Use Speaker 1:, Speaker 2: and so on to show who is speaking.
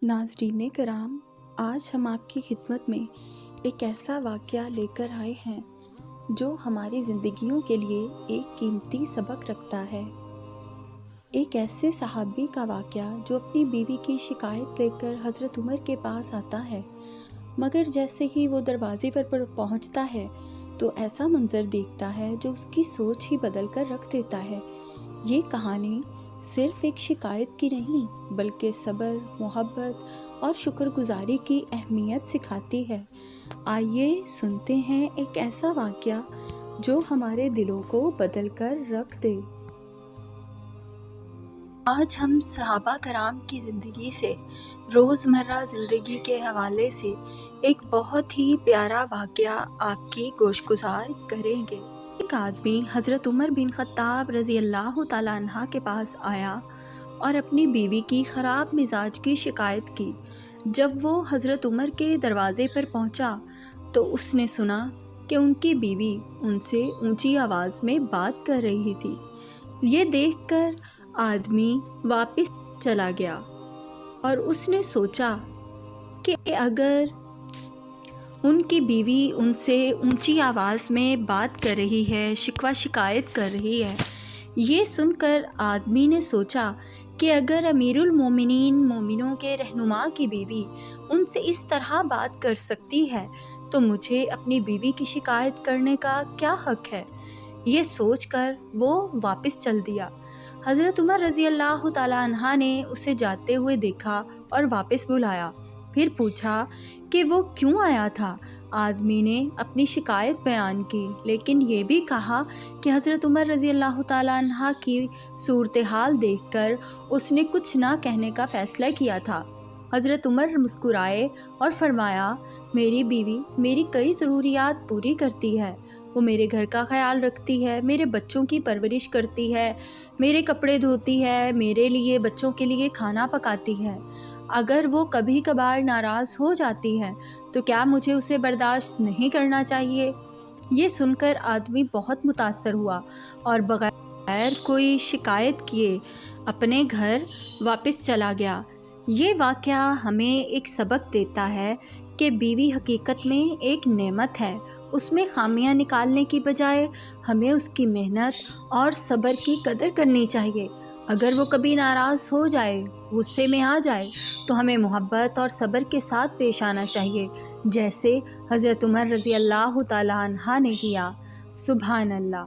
Speaker 1: नाज़रीन कराम, आज हम आपकी खिदमत में एक ऐसा वाक़या लेकर आए हैं जो हमारी ज़िंदगियों के लिए एक कीमती सबक रखता है। एक ऐसे सहाबी का वाक़या जो अपनी बीवी की शिकायत लेकर हज़रत उमर के पास आता है, मगर जैसे ही वो दरवाज़े पर पहुंचता है तो ऐसा मंज़र देखता है जो उसकी सोच ही बदल कर रख देता है। ये कहानी सिर्फ़ एक शिकायत की नहीं, बल्कि सब्र, मोहब्बत और शुक्रगुज़ारी की अहमियत सिखाती है। आइए सुनते हैं एक ऐसा वाक़या जो हमारे दिलों को बदल कर रख दे। आज हम सहाबा कराम की ज़िंदगी से, रोज़मर्रा ज़िंदगी के हवाले से एक बहुत ही प्यारा वाक़या आपकी गोशगुज़ार करेंगे। एक आदमी हज़रत उमर बिन ख़त्ताब रज़ी अल्लाह तआला अन्हा के पास आया और अपनी बीवी की ख़राब मिजाज की शिकायत की। जब वो हज़रत उमर के दरवाज़े पर पहुंचा तो उसने सुना कि उनकी बीवी उनसे ऊंची आवाज़ में बात कर रही थी। ये देखकर आदमी वापस चला गया और उसने सोचा कि अगर उनकी बीवी उनसे ऊंची आवाज़ में बात कर रही है, शिकायत कर रही है, ये सुनकर आदमी ने सोचा कि अगर अमीरुल मोमिनीन मोमिनों के रहनुमा की बीवी उनसे इस तरह बात कर सकती है तो मुझे अपनी बीवी की शिकायत करने का क्या हक़ है। ये सोचकर वो वापस चल दिया। हज़रत उमर रज़ी अल्लाह तआला अन्हा ने उसे जाते हुए देखा और वापस बुलाया। फिर पूछा कि वो क्यों आया था। आदमी ने अपनी शिकायत बयान की, लेकिन ये भी कहा कि हज़रत उमर रज़ी अल्लाह तआला अन्हा की सूरत हाल देखकर उसने कुछ ना कहने का फ़ैसला किया था। हज़रत उमर मुस्कुराए और फरमाया, मेरी बीवी मेरी कई ज़रूरियात पूरी करती है। वो मेरे घर का ख्याल रखती है, मेरे बच्चों की परवरिश करती है, मेरे कपड़े धोती है, मेरे लिए बच्चों के लिए खाना पकाती है। अगर वो कभी कभार नाराज़ हो जाती है तो क्या मुझे उसे बर्दाश्त नहीं करना चाहिए। ये सुनकर आदमी बहुत मुतासर हुआ और बग़ैर कोई शिकायत किए अपने घर वापस चला गया। ये वाक़या हमें एक सबक देता है कि बीवी हकीकत में एक नेमत है। उसमें खामियां निकालने की बजाय हमें उसकी मेहनत और सब्र की कदर करनी चाहिए। अगर वो कभी नाराज़ हो जाए, गुस्से में आ जाए, तो हमें मोहब्बत और सब्र के साथ पेश आना चाहिए, जैसे हज़रत उमर रज़ी अल्लाह तआला अन्हा ने किया। सुभान अल्लाह।